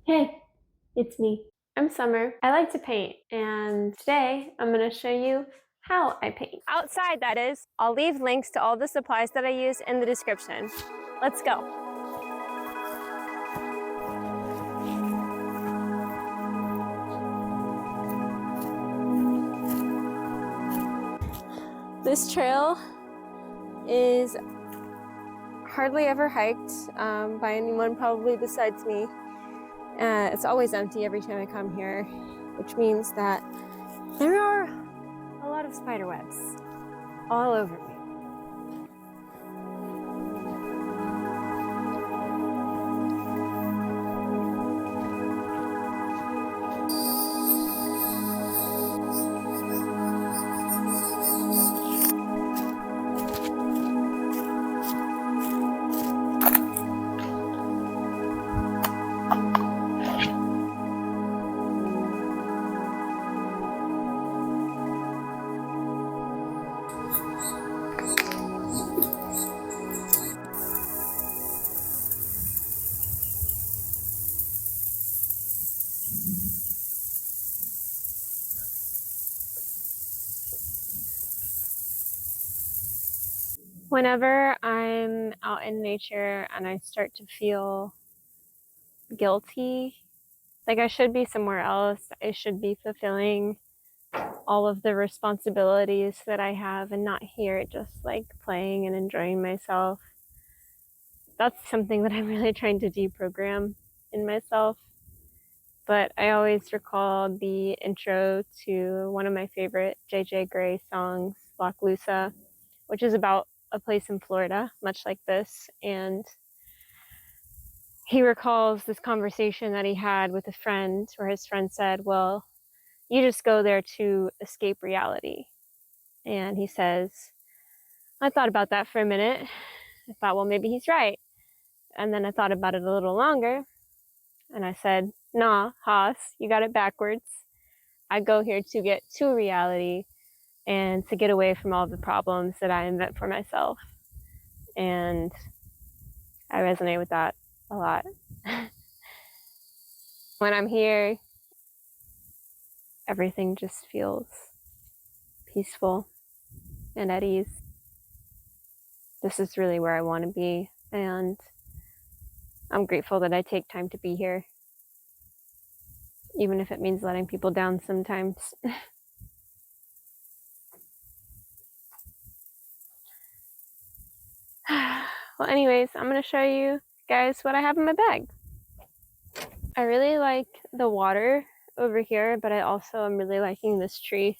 Hey, it's me. I'm Summer. I like to paint, and today I'm going to show you how I paint. Outside, that is. I'll leave links to all the supplies that I use in the description. Let's go. This trail is hardly ever hiked by anyone probably besides me. It's always empty every time I come here, which means that there are a lot of spider webs all over me. Whenever I'm out in nature and I start to feel guilty, like I should be somewhere else, I should be fulfilling all of the responsibilities that I have and not here just like playing and enjoying myself. That's something that I'm really trying to deprogram in myself. But I always recall the intro to one of my favorite J.J. Grey songs, Lollapalooza, which is about a place in Florida, much like this. And he recalls this conversation that he had with a friend where his friend said, well, you just go there to escape reality. And he says, I thought about that for a minute. I thought, well, maybe he's right. And then I thought about it a little longer. And I said, nah, Haas, you got it backwards. I go here to get to reality and to get away from all the problems that I invent for myself. And I resonate with that a lot. When I'm here, everything just feels peaceful and at ease. This is really where I want to be, and I'm grateful that I take time to be here, even if it means letting people down sometimes. Well, anyways, I'm going to show you guys what I have in my bag. I really like the water over here, but I also am really liking this tree.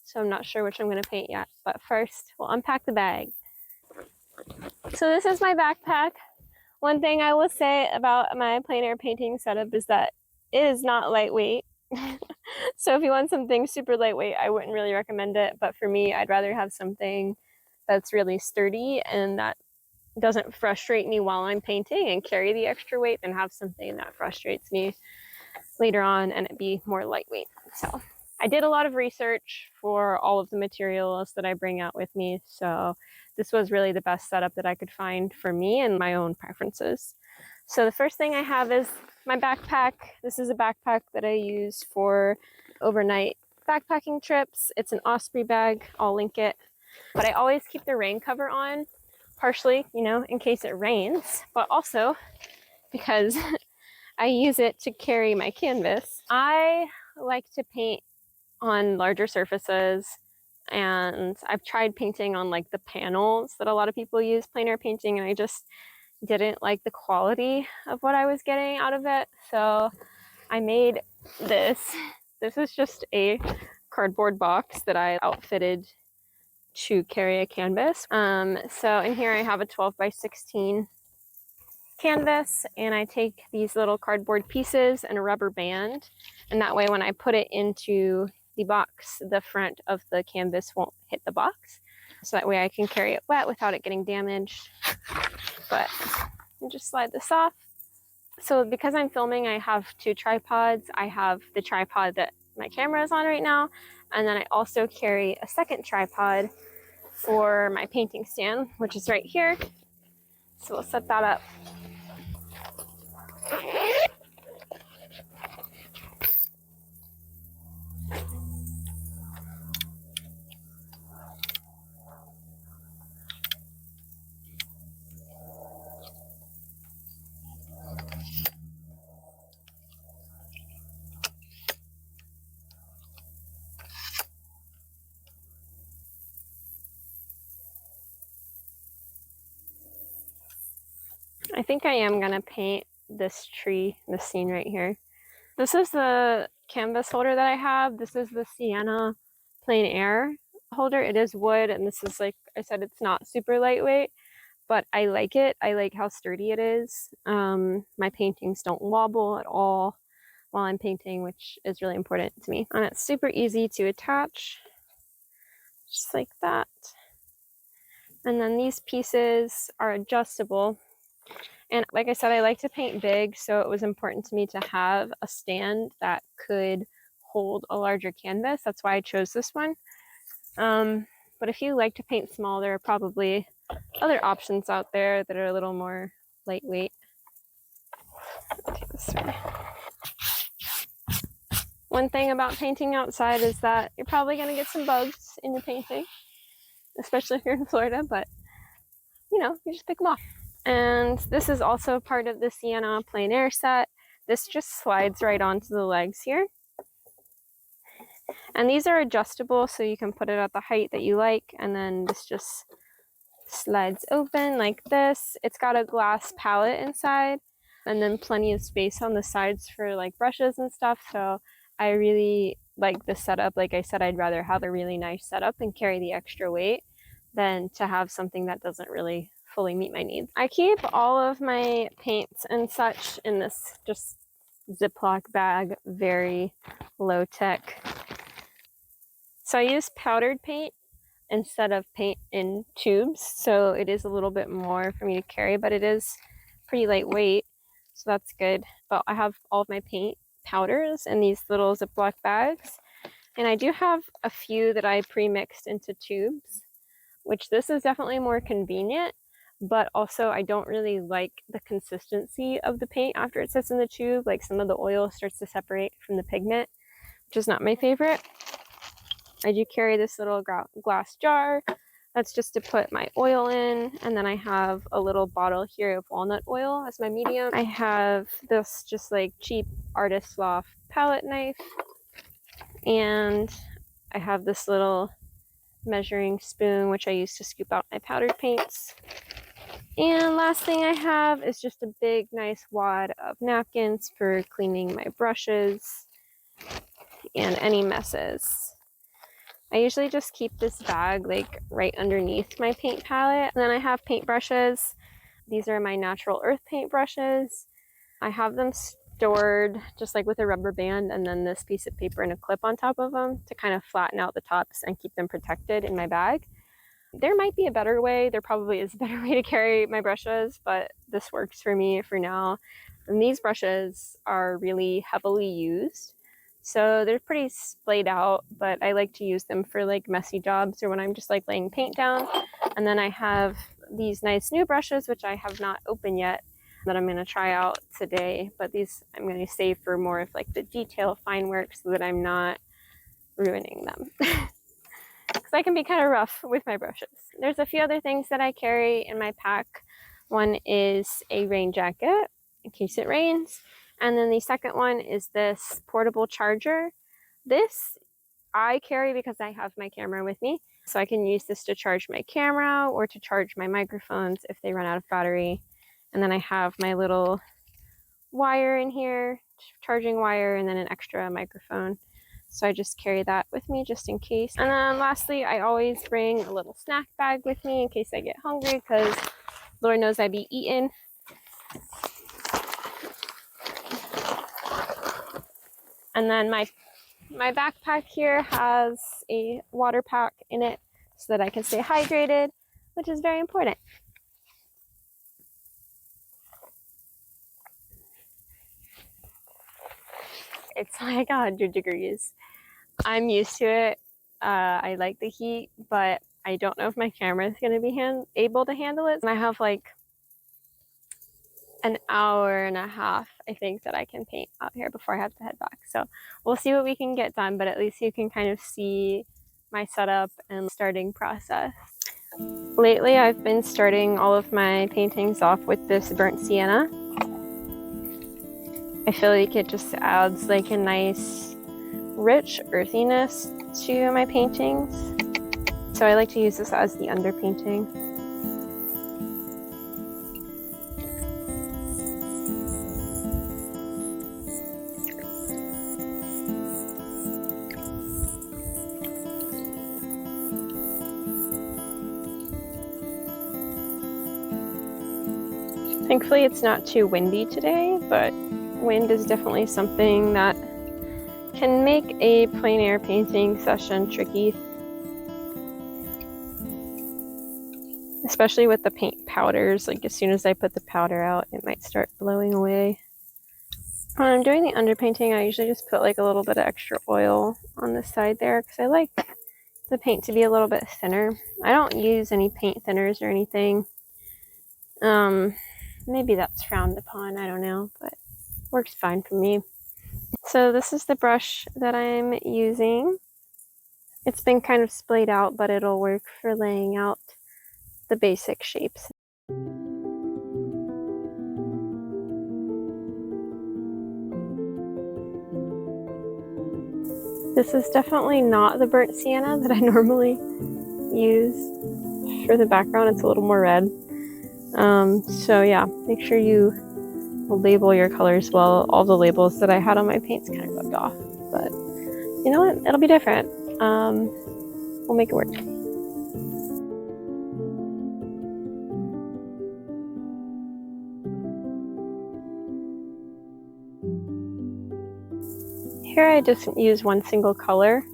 So I'm not sure which I'm going to paint yet. But first, we'll unpack the bag. So this is my backpack. One thing I will say about my plein air painting setup is that it is not lightweight. So if you want something super lightweight, I wouldn't really recommend it. But for me, I'd rather have something that's really sturdy and that doesn't frustrate me while I'm painting and carry the extra weight than have something that frustrates me later on and it be more lightweight. So I did a lot of research for all of the materials that I bring out with me. So this was really the best setup that I could find for me and my own preferences. So the first thing I have is my backpack. This is a backpack that I use for overnight backpacking trips. It's an Osprey bag. I'll link it. But I always keep the rain cover on, partially, in case it rains, but also because I use it to carry my canvas. I like to paint on larger surfaces, and I've tried painting on like the panels that a lot of people use plein air painting, and I just didn't like the quality of what I was getting out of it. So I made this. This is just a cardboard box that I outfitted to carry a canvas. So in here I have a 12 by 16 canvas, and I take these little cardboard pieces and a rubber band, and that way when I put it into the box, the front of the canvas won't hit the box, so that way I can carry it wet without it getting damaged. But I'll just slide this off. So because I'm filming, I have two tripods. I have the tripod that my camera is on right now, and then I also carry a second tripod for my painting stand, which is right here. So we'll set that up. think I am gonna paint this tree, this scene right here. This is the canvas holder that I have. This is the Sienna Plein Air holder. It is wood, and this is, like I said, it's not super lightweight, but I like it. I like how sturdy it is. My paintings don't wobble at all while I'm painting, which is really important to me. And it's super easy to attach, just like that. And then these pieces are adjustable. And like I said, I like to paint big, so it was important to me to have a stand that could hold a larger canvas. That's why I chose this one. But if you like to paint small, there are probably other options out there that are a little more lightweight. Take this away. One thing about painting outside is that you're probably going to get some bugs in your painting, especially if you're in Florida, but you know, you just pick them off. And this is also part of the Sienna Plein Air set. This just slides right onto the legs here. And these are adjustable, so you can put it at the height that you like, and then this just slides open like this. It's got a glass palette inside, and then plenty of space on the sides for like brushes and stuff, so I really like this setup. Like I said, I'd rather have a really nice setup and carry the extra weight than to have something that doesn't really fully meet my needs. I keep all of my paints and such in this just Ziploc bag, very low tech. So I use powdered paint instead of paint in tubes, so it is a little bit more for me to carry, but it is pretty lightweight, so that's good. But I have all of my paint powders in these little Ziploc bags, and I do have a few that I pre-mixed into tubes, which this is definitely more convenient, but also I don't really like the consistency of the paint after it sits in the tube. Like some of the oil starts to separate from the pigment, which is not my favorite. I do carry this little glass jar. That's just to put my oil in, and then I have a little bottle here of walnut oil as my medium. I have this just like cheap Artist Loft palette knife, and I have this little measuring spoon which I use to scoop out my powdered paints. And last thing I have is just a big nice wad of napkins for cleaning my brushes and any messes. I usually just keep this bag like right underneath my paint palette. And then I have paint brushes. These are my natural earth paint brushes. I have them stored just like with a rubber band and then this piece of paper and a clip on top of them to kind of flatten out the tops and keep them protected in my bag. There might be a better way. There probably is a better way to carry my brushes, but this works for me for now. And these brushes are really heavily used, so they're pretty splayed out, but I like to use them for like messy jobs or when I'm just like laying paint down. And then I have these nice new brushes, which I have not opened yet, that I'm going to try out today, but these I'm going to save for more of like the detail fine work so that I'm not ruining them. Because I can be kind of rough with my brushes. There's a few other things that I carry in my pack. One is a rain jacket in case it rains. And then the second one is this portable charger. This I carry because I have my camera with me. So I can use this to charge my camera or to charge my microphones if they run out of battery. And then I have my little wire in here, charging wire, and then an extra microphone. So I just carry that with me just in case. And then lastly, I always bring a little snack bag with me in case I get hungry, because Lord knows I be eating. And then my backpack here has a water pack in it so that I can stay hydrated, which is very important. It's like 100 degrees. I'm used to it. I like the heat, but I don't know if my camera is going to be able to handle it. And I have like an hour and a half, I think, that I can paint out here before I have to head back. So we'll see what we can get done, but at least you can kind of see my setup and starting process. Lately, I've been starting all of my paintings off with this burnt sienna. I feel like it just adds like a nice rich earthiness to my paintings. So I like to use this as the underpainting. Thankfully it's not too windy today, but wind is definitely something that can make a plein air painting session tricky. Especially with the paint powders, like as soon as I put the powder out, it might start blowing away. When I'm doing the underpainting, I usually just put like a little bit of extra oil on the side there because I like the paint to be a little bit thinner. I don't use any paint thinners or anything. Maybe that's frowned upon, I don't know, but works fine for me. So this is the brush that I'm using. It's been kind of splayed out, but it'll work for laying out the basic shapes. This is definitely not the burnt sienna that I normally use for the background. It's a little more red. So yeah, make sure you label your colors well. All the labels that I had on my paints kind of rubbed off, but you know what? It'll be different. We'll make it work. Here I just use one single color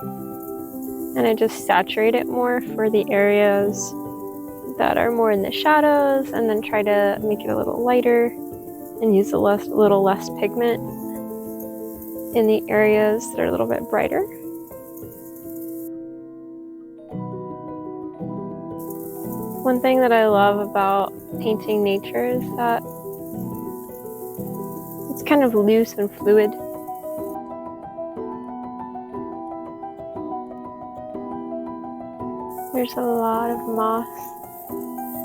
and I just saturate it more for the areas that are more in the shadows, and then try to make it a little lighter and use a little less pigment in the areas that are a little bit brighter. One thing that I love about painting nature is that it's kind of loose and fluid. There's a lot of moss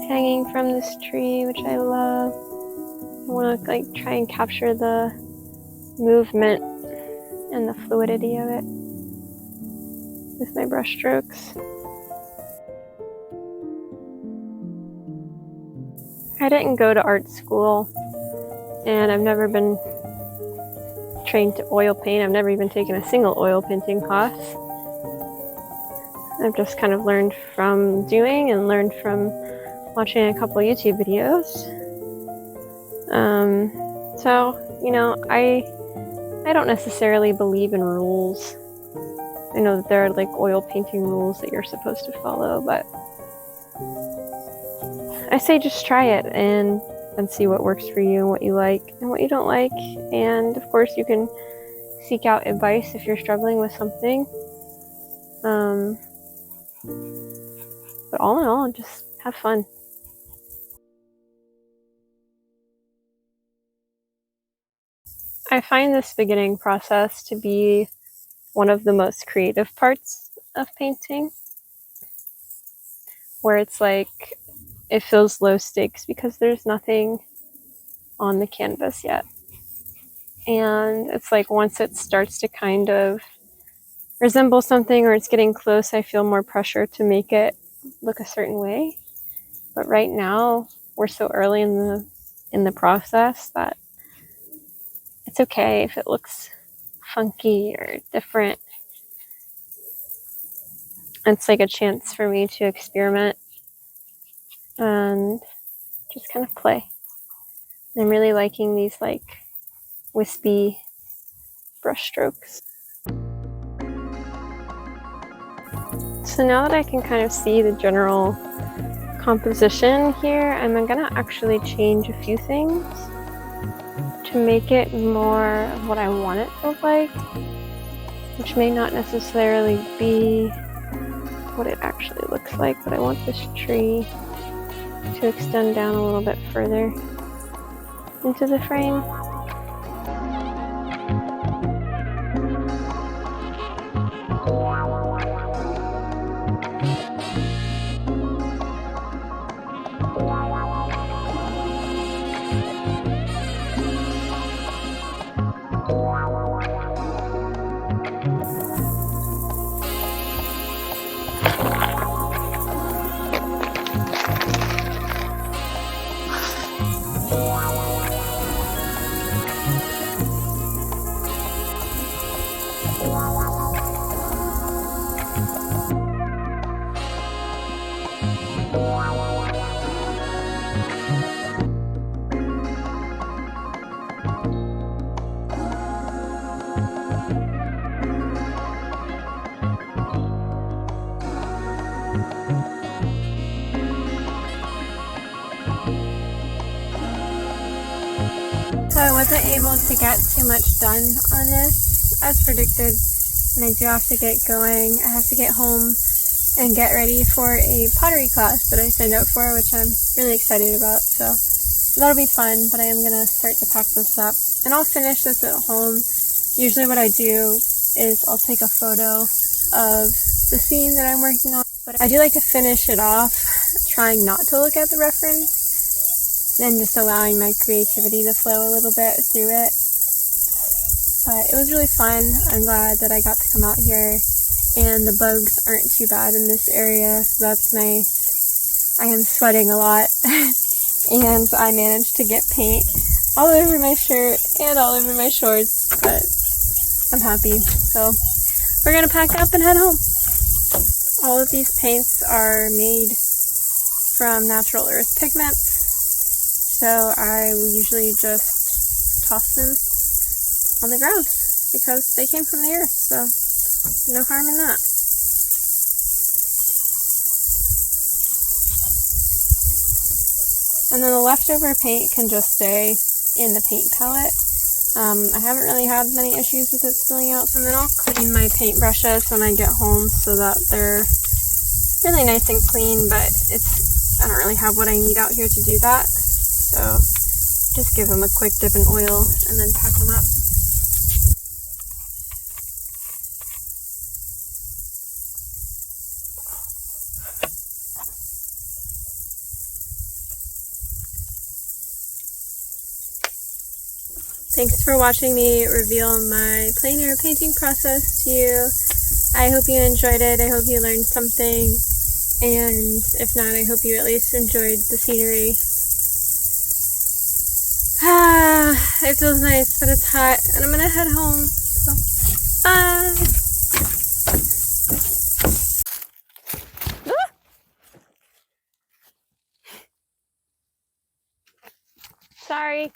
hanging from this tree, which I love. I want to try and capture the movement and the fluidity of it with my brush strokes. I didn't go to art school, and I've never been trained to oil paint. I've never even taken a single oil painting class. I've just kind of learned from doing and learned from watching a couple YouTube videos. So, you know, I don't necessarily believe in rules. I know that there are like oil painting rules that you're supposed to follow, but I say just try it and see what works for you and what you like and what you don't like. And of course you can seek out advice if you're struggling with something. But all in all, just have fun. I find this beginning process to be one of the most creative parts of painting, where it's like it feels low stakes because there's nothing on the canvas yet. And it's like once it starts to kind of resemble something or it's getting close, I feel more pressure to make it look a certain way. But right now, we're so early in the process that it's okay if it looks funky or different. It's like a chance for me to experiment and just kind of play. I'm really liking these like wispy brush strokes. So now that I can kind of see the general composition here, I'm gonna actually change a few things to make it more of what I want it to look like, which may not necessarily be what it actually looks like, but I want this tree to extend down a little bit further into the frame. wasn't able to get too much done on this as predicted, and I do have to get going. I have to get home and get ready for a pottery class that I signed up for, which I'm really excited about, so that'll be fun. But I am going to start to pack this up, and I'll finish this at home. Usually what I do is I'll take a photo of the scene that I'm working on, but I do like to finish it off trying not to look at the reference and just allowing my creativity to flow a little bit through it. But it was really fun. I'm glad that I got to come out here, and the bugs aren't too bad in this area, so that's nice. I am sweating a lot and I managed to get paint all over my shirt and all over my shorts, but I'm happy. So we're gonna pack up and head home. All of these paints are made from natural earth pigments, so I will usually just toss them on the ground because they came from the earth, so no harm in that. And then the leftover paint can just stay in the paint palette. I haven't really had many issues with it spilling out. And then I'll clean my paintbrushes when I get home so that they're really nice and clean, but I don't really have what I need out here to do that. So just give them a quick dip in oil and then pack them up. Thanks for watching me reveal my plein air painting process to you. I hope you enjoyed it. I hope you learned something. And if not, I hope you at least enjoyed the scenery. It feels nice, but it's hot. And I'm gonna head home. So, bye! Sorry.